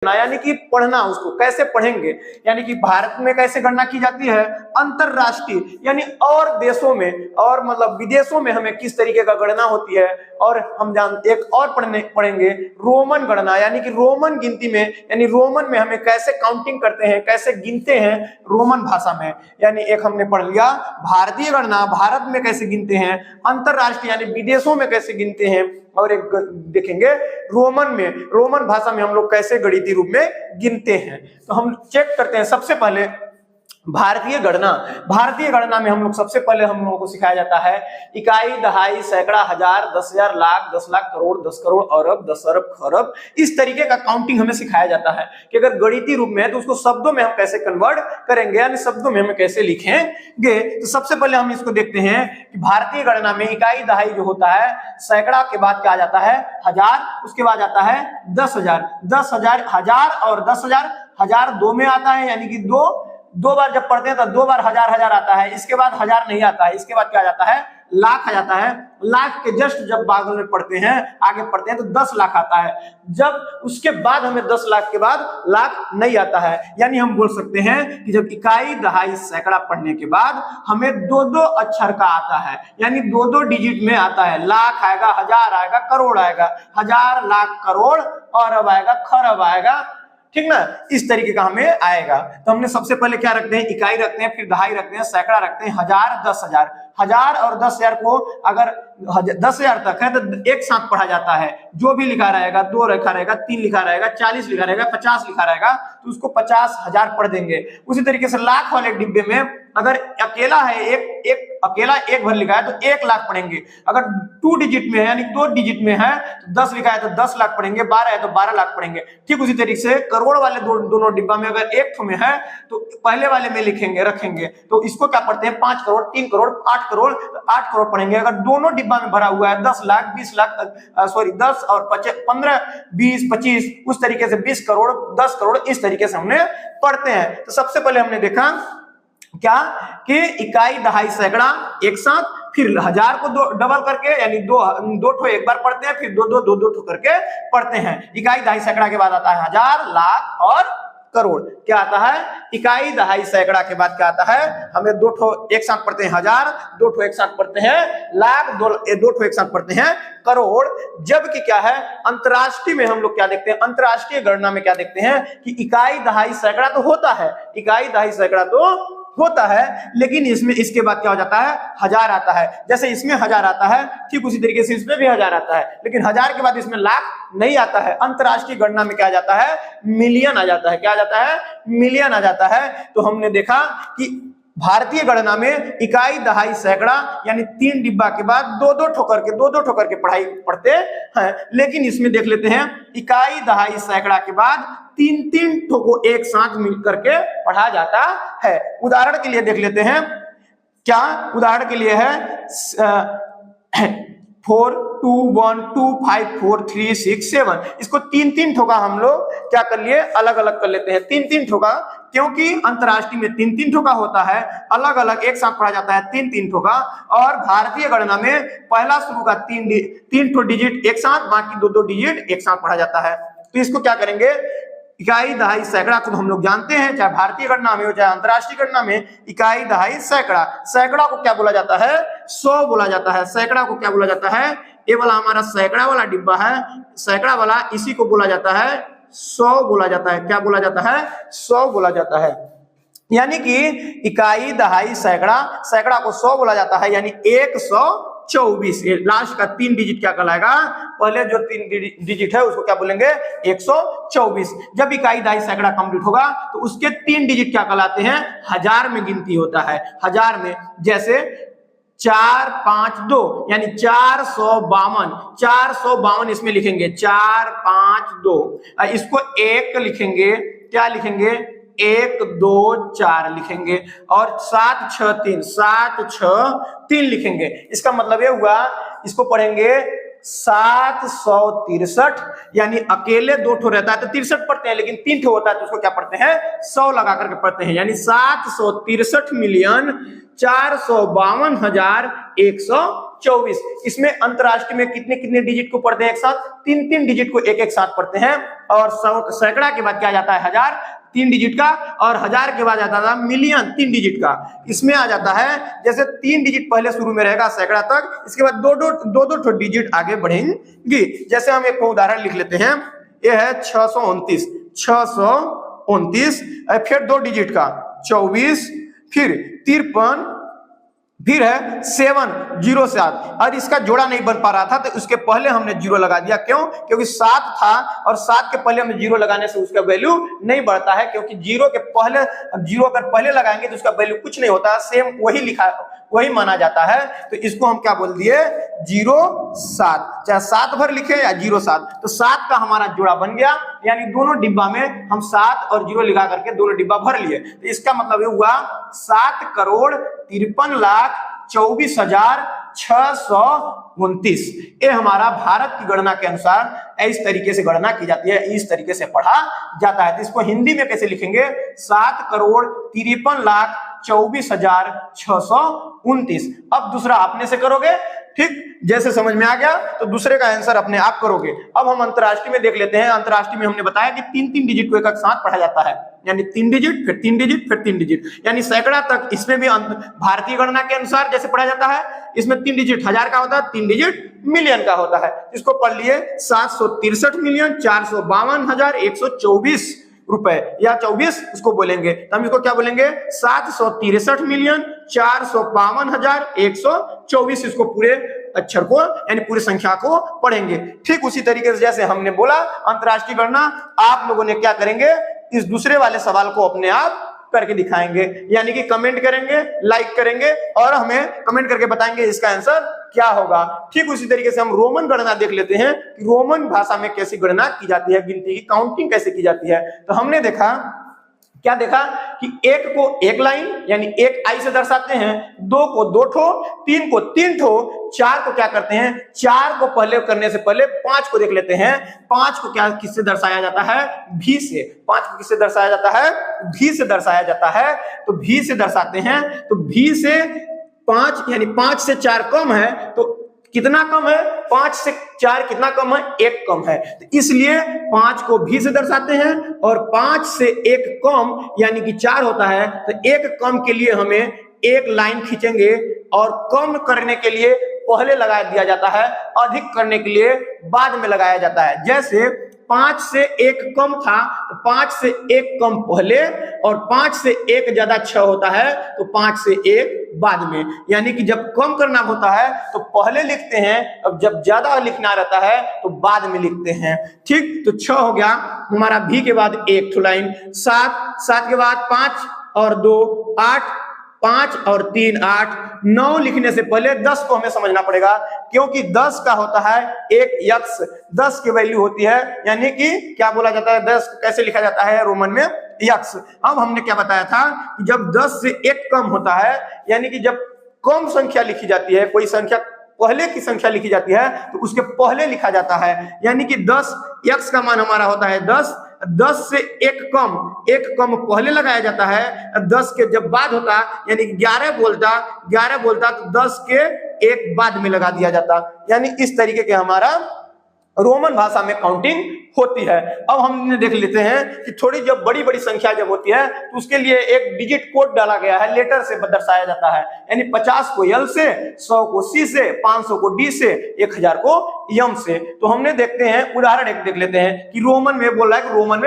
यानी कि पढ़ना, उसको कैसे पढ़ेंगे, यानी कि भारत में कैसे गणना की जाती है, अंतरराष्ट्रीय यानी और देशों में और मतलब विदेशों में हमें किस तरीके का गणना होती है। और हम एक और पढ़ेंगे रोमन गणना, यानी कि रोमन गिनती में, यानी रोमन में हमें कैसे काउंटिंग करते हैं, कैसे गिनते हैं रोमन भाषा में। यानी एक हमने पढ़ लिया भारतीय गणना, भारत में कैसे गिनते हैं, अंतरराष्ट्रीय यानी विदेशों में कैसे गिनते हैं, और एक देखेंगे रोमन में, रोमन भाषा में हम लोग कैसे गणितीय रूप में गिनते हैं। तो हम चेक करते हैं सबसे पहले भारतीय गणना। भारतीय गणना में हम लोग सबसे पहले हम लोगों को सिखाया जाता है इकाई, दहाई, सैकड़ा, हजार, 10,000, लाख, 10 लाख, करोड़, 10 करोड़, अरब, 10 अरब, खरब। इस तरीके का काउंटिंग हमें सिखाया जाता है कि अगर गणितीय रूप में है तो उसको शब्दों में हम कैसे कन्वर्ट करेंगे, यानी शब्दों में हम कैसे लिखेंगे। तो सबसे पहले हम इसको देखते हैं कि भारतीय गणना में इकाई, दहाई जो होता है, सैकड़ा के बाद क्या आ जाता है, हजार, उसके बाद आता है 10,000। 10,000, हजार और 10,000, हजार दो में आता है, यानी कि दो बार जब पढ़ते हैं तो 2 बार हजार हजार आता है। इसके बाद हजार नहीं आता है, इसके बाद क्या आ जाता है, लाख आ जाता है। लाख के जस्ट जब बागल में पढ़ते हैं, आगे पढ़ते हैं तो 10 लाख आता है। जब उसके बाद हमें 10 लाख के बाद लाख नहीं आता है, यानी हम बोल सकते हैं कि जब इकाई, दहाई, सैकड़ा पढ़ने के बाद हमें 2-2 अक्षर का आता है, यानी 2-2 डिजिट में आता है। लाख आएगा, हजार आएगा, करोड़ आएगा, हजार, लाख, करोड़, अरब आएगा, खरब आएगा, ठीक ना, इस तरीके का हमें आएगा। तो हमने सबसे पहले क्या रखते हैं, इकाई रखते हैं, फिर दहाई रखते हैं, सैकड़ा रखते हैं, हजार, 10,000। हजार और 10,000 को अगर 10,000 तक है तो एक साथ पढ़ा जाता है। जो भी लिखा रहेगा, 2 लिखा रहेगा, 3 लिखा रहेगा, 40 लिखा रहेगा, 50 लिखा रहेगा, तो उसको 50,000 पढ़ देंगे। उसी तरीके से लाख वाले डिब्बे में अगर अकेला है, एक अकेला एक भर लिखा है तो 1 लाख पढ़ेंगे। अगर 2 डिजिट में है, यानी 2 डिजिट में है, तो 10 लिखा है तो 10 लाख पढ़ेंगे, 12 है तो 12 लाख पढ़ेंगे। ठीक उसी तरीके से करोड़ वाले दोनों डिब्बा में अगर एक में है तो पहले वाले में लिखेंगे, रखेंगे, तो इसको क्या पढ़ते हैं, 5 करोड़, 3 करोड़, 8 करोड़, तो 8 करोड़ पढ़ेंगे। अगर दोनों डिब्बा में भरा हुआ है 10 लाख, 20 लाख, सॉरी 10 और 15, 20, 25, उस तरीके से 20 करोड़, 10 करोड़, इस तरीके से हमने पढ़ते हैं। तो सबसे पहले हमने देखा क्या कि इकाई, दहाई, सैकड़ा एक साथ, फिर हजार को डबल करके, यानी दो ठो एक बार पढ़ते हैं, फिर दो ठो करके पढ़ते हैं। इकाई, दहाई, सैकड़ा के बाद आता है हजार, लाख और करोड़। क्या आता है, इकाई, दहाई, सैकड़ा के बाद क्या आता है, हमें 2 ठो एक साथ पढ़ते हैं हजार, 2 ठो एक साथ पढ़ते हैं लाख, 2 ठो एक साथ पढ़ते हैं करोड़। जबकि क्या है, अंतरराष्ट्रीय में हम लोग क्या देखते हैं, अंतरराष्ट्रीय गणना में क्या देखते हैं कि इकाई, दहाई, सैकड़ा तो होता है, इकाई, दहाई, सैकड़ा तो होता है, लेकिन इसमें इसके बाद क्या हो जाता है, हजार आता है। जैसे इसमें हजार आता है, ठीक उसी तरीके से इसमें भी हजार आता है, लेकिन हजार के बाद इसमें लाख नहीं आता है। अंतरराष्ट्रीय गणना में क्या आ जाता है, मिलियन आ जाता है। क्या आ जाता है, मिलियन आ जाता है। तो हमने देखा कि भारतीय गणना में इकाई, दहाई, सैकड़ा यानी 3 डिब्बा के बाद 2-2 ठोकर के पढ़ाई पढ़ते हैं। लेकिन इसमें देख लेते हैं इकाई, दहाई, सैकड़ा के बाद 3-3 ठो को एक साथ मिलकर के पढ़ा जाता है। उदाहरण के लिए देख लेते हैं, क्या उदाहरण के लिए है 4, 2, 1, 2, 5, 4, 3, 6, 7। इसको 3-3 ठोका हम लोग क्या कर लिए, अलग अलग कर लेते हैं। 3-3 ठोका, क्योंकि अंतरराष्ट्रीय में 3-3 ठोका होता है, अलग अलग एक साथ पढ़ा जाता है 3-3 ठोका। और भारतीय गणना में पहला शुरू का 3 ठो डिजिट एक साथ, बाकी 2-2 डिजिट एक साथ पढ़ा जाता है। तो इसको क्या करेंगे, इकाई, दहाई, सैकड़ा को हम लोग जानते हैं, चाहे भारतीय गणना में हो चाहे अंतरराष्ट्रीय गणना में, इकाई, दहाई, सैकड़ा। सैकड़ा को क्या बोला जाता है, 100 बोला जाता है। सैकड़ा को क्या बोला जाता है, ये वाला हमारा सैकड़ा वाला डिब्बा है, सैकड़ा वाला, इसी को बोला जाता है 100 बोला जाता है। क्या बोला जाता है, 100 बोला जाता है। यानी कि इकाई, दहाई, सैकड़ा, सैकड़ा को 100 बोला जाता है, यानी 124। लास्ट का 3 डिजिट क्या कहलाएगा, पहले जो 3 डिजिट है उसको क्या बोलेंगे, 124। जब इकाई, दहाई, सैकड़ा कंप्लीट होगा तो उसके 3 डिजिट क्या कहलाते हैं, हजार में गिनती होता है। हजार में जैसे 452 यानी 452, 452 इसमें लिखेंगे 452। इसको 1 लिखेंगे, क्या लिखेंगे, 1, 2, 4 लिखेंगे, और 7, 6, 3, 7, 6, 3 लिखेंगे। इसका मतलब ये हुआ, इसको पढ़ेंगे 763, यानी अकेले 2 ठो रहता है तो 63 पढ़ते हैं, लेकिन 3 ठो होता है तो उसको क्या पढ़ते हैं, 100 लगा करके पढ़ते हैं, यानी 763,452,123। 24। इसमें अंतरराष्ट्रीय में कितने कितने डिजिट को पढ़ते हैं एक साथ? 3-3 डिजिट को एक एक साथ पढ़ते हैं। और सैकड़ा के बाद क्या जाता है? हजार, 3 डिजिट का, और हजार के बाद आता था मिलियन, 3 डिजिट का। इसमें आ जाता है जैसे 3 डिजिट पहले शुरू में रहेगा सैकड़ा तक, इसके बाद दो डिजिट आगे बढ़ेंगी। जैसे हम एक उदाहरण लिख लेते हैं, ये है 629, 629, फिर 2 डिजिट का 24, फिर 53, फिर है 707, और इसका जोड़ा नहीं बन पा रहा था तो उसके पहले हमने 0 लगा दिया। क्यों? क्योंकि 7 था और 7 के पहले हमें 0 लगाने से उसका वैल्यू नहीं बढ़ता है, क्योंकि 0 के पहले 0 अगर पहले लगाएंगे तो उसका वैल्यू कुछ नहीं होता, सेम वही माना जाता है। तो इसको हम क्या बोल दिए? 07, चाहे 7 भर लिखे या 07, तो 7 का हमारा जोड़ा बन गया, यानी दोनों डिब्बा में हम 7 और 0 लिखा करके दोनों डिब्बा भर लिए। तो इसका मतलब ये हुआ 7,53,24,629। ये हमारा भारत की गणना के अनुसार इस तरीके से गणना की जाती है, इस तरीके से पढ़ा जाता है। तो इसको हिंदी में कैसे लिखेंगे? 7,53,24,629। अब दूसरा अपने से करोगे, ठीक? जैसे समझ में आ गया तो दूसरे का आंसर अपने आप करोगे। अब हम अंतरराष्ट्रीय में देख लेते हैं। अंतरराष्ट्रीय में हमने बताया कि 3-3 डिजिट को एक साथ पढ़ा जाता है, यानी 3 डिजिट, फिर 3 डिजिट, फिर 3 डिजिट, यानी सैकड़ा तक। इसमें भी भारतीय गणना के अनुसार जैसे पढ़ा जाता है, इसमें 3 डिजिट हजार का होता है, 3 डिजिट मिलियन का होता है। इसको पढ़ लिए 763,452,124 रुपए, या 24 उसको बोलेंगे, तो हम इसको क्या बोलेंगे? 763,452,124। इसको पूरे अक्षर को यानी पूरी संख्या को पढ़ेंगे। ठीक उसी तरीके से जैसे हमने बोला अंतरराष्ट्रीय गणना, आप लोगों ने क्या करेंगे? इस दूसरे वाले सवाल को अपने आप करके दिखाएंगे, यानी कि कमेंट करेंगे, लाइक करेंगे और हमें कमेंट करके बताएंगे इसका आंसर क्या होगा। ठीक उसी तरीके से हम रोमन गणना देख लेते हैं कि रोमन भाषा में कैसी गणना की जाती है, गिनती की काउंटिंग कैसे की जाती है। तो हमने देखा, क्या देखा कि 1 को 1 लाइन यानी 1 आई से दर्शाते हैं, 2 को 2 ठो, 3 को 3 ठो, 4 को क्या करते हैं? 4 को पहले करने से पहले 5 को देख लेते हैं। 5 को क्या किससे दर्शाया जाता है? भी से। 5 को किससे दर्शाया जाता है? भी से दर्शाया जाता है। तो भी से दर्शाते हैं, तो भी से 5 यानी 5 से 4 कम है, तो कितना कम है? 5 से 4 कितना कम है? 1 कम है। तो इसलिए 5 को भी से दर्शाते हैं, और 5 से 1 कम यानी कि 4 होता है, तो 1 कम के लिए हमें 1 लाइन खींचेंगे, और कम करने के लिए पहले लगा दिया जाता है, अधिक करने के लिए बाद में लगाया जाता है। जैसे 5 से 1 कम था तो 5 से 1 कम पहले, और 5 से 1 ज्यादा 6 होता है तो 5 से 1 बाद में। यानी कि जब कम करना होता है तो पहले लिखते हैं, अब जब ज्यादा लिखना रहता है तो बाद में लिखते हैं। ठीक, तो 6 हो गया हमारा, भी के बाद 1 ठो लाइन, 7 के बाद 5 और 2 8, 5 और 3 8, 9 लिखने से पहले 10 को हमें समझना पड़ेगा, क्योंकि 10 का होता है 1 यक्स, 10 की वैल्यू होती है, यानी कि क्या बोला जाता है? 10 कैसे लिखा जाता है रोमन में? यक्स। अब हमने क्या बताया था कि जब 10 से 1 कम होता है, यानी कि जब कम संख्या लिखी जाती है, कोई संख्या पहले की संख्या लिखी जाती है तो उसके पहले लिखा जाता है, यानी कि 10 यक्स का मान हमारा होता है 10, 10 से 1 कम पहले लगाया जाता है, 10 के जब बाद होता यानी कि 11 बोलता तो 10 के 1 बाद में लगा दिया जाता। यानी इस तरीके के हमारा रोमन भाषा में काउंटिंग होती है। अब हमने देख लेते हैं कि थोड़ी जब बड़ी संख्या जब होती है तो उसके लिए एक डिजिट कोड डाला गया है, लेटर से दर्शाया जाता है, यानी 50 को एल से, 100 को सी से, 500 को डी से, 1000 को यम से। तो हमने देखते हैं उदाहरण एक देख लेते हैं कि रोमन में बोल रहा है कि रोमन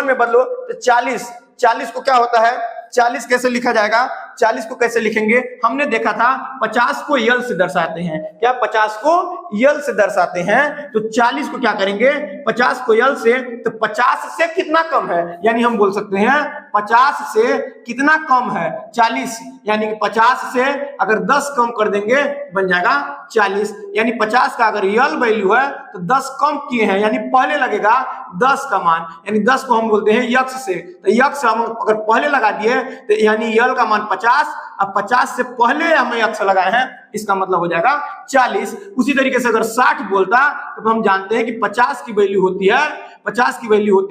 में बदलो तो 40 को क्या होता है? 40 कैसे लिखा जाएगा? 40 को कैसे लिखेंगे? हमने देखा था 50 को यल से दर्शाते हैं। क्या 50 को यल से दर्शाते हैं? तो 40 को क्या करेंगे? 50 को यल से, तो 50 से कितना कम है? यानी हम बोल सकते हैं 50 से कितना कम है? 40, यानी कि 50 से अगर 10 कम कर देंगे बन जाएगा 40, यानी 50 का अगर यल वैल्यू है तो 10 कम किए हैं, यानी पहले लगेगा 10 का मान, यानी 10 को हम बोलते हैं यक्स से। तो यक्स हम अगर पहले लगा दिए तो यानी यल का मान 50, अब 50 से पहले हमें यक्स लगाए हैं, इसका मतलब हो जाएगा 40। उसी तरीके से अगर 60 बोलता तो हम जानते हैं कि 50 की वैल्यू होती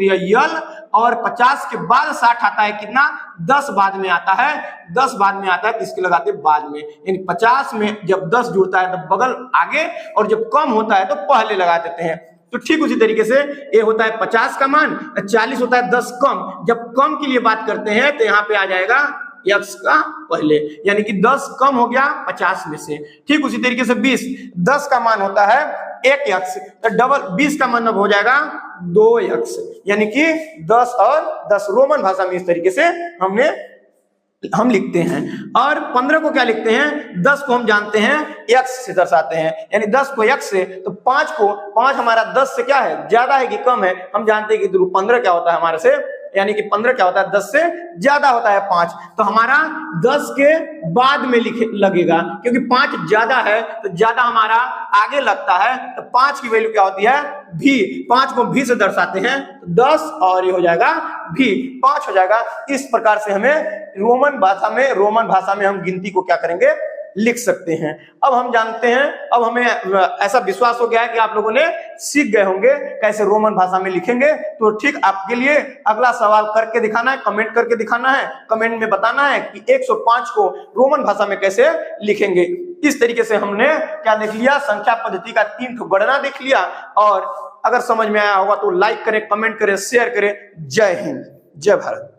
है यल, और 50 के बाद 60 आता है कितना, 10 बाद में आता है, 10 बाद में आता है तो इसके लगाते बाद में, यानी 50 में जब 10 जुड़ता है तो बगल आगे और जब कम होता है तो पहले लगा देते हैं। तो ठीक उसी तरीके से ये होता है 50 का मान, 40 होता है 10 कम, जब कम के लिए बात करते हैं तो यहाँ पे आ जाएगा x का पहले, यानी कि 10 कम हो गया 50 में से। ठीक उसी तरीके से 20, 10 का मान होता है 1x, तो डबल 20 का मान अब हो जाएगा 2x, यानी कि 10 और 10 रोमन भाषा में इस तरीके से हम लिखते हैं। और 15 को क्या लिखते हैं, 10 को हम जानते हैं x से दर्शाते हैं, यानी 10 को x से, तो 5 हमारा 10 से क्या है, ज्यादा है कि कम है, हम जानते हैं कि 15 क्या होता है हमारे से, यानी कि 15 क्या होता है 10 से ज्यादा होता है 5, तो हमारा 10 के बाद में लगेगा, क्योंकि 5 ज्यादा है तो ज्यादा हमारा आगे लगता है, तो 5 की वैल्यू क्या होती है भी, 5 को भी से दर्शाते हैं, तो 10 और ये हो जाएगा भी, 5 हो जाएगा। इस प्रकार से हमें रोमन भाषा में हम गिनती को क्या करेंगे, लिख सकते हैं। अब हम जानते हैं, अब हमें ऐसा विश्वास हो गया है कि आप लोगों ने सीख गए होंगे कैसे रोमन भाषा में लिखेंगे। तो ठीक आपके लिए अगला सवाल करके दिखाना है, कमेंट करके दिखाना है, कमेंट में बताना है कि 105 को रोमन भाषा में कैसे लिखेंगे। इस तरीके से हमने क्या देख लिया, संख्या पद्धति का 3 गणना देख लिया। और अगर समझ में आया होगा तो लाइक करें, कमेंट करें, शेयर करें। जय हिंद, जय भारत।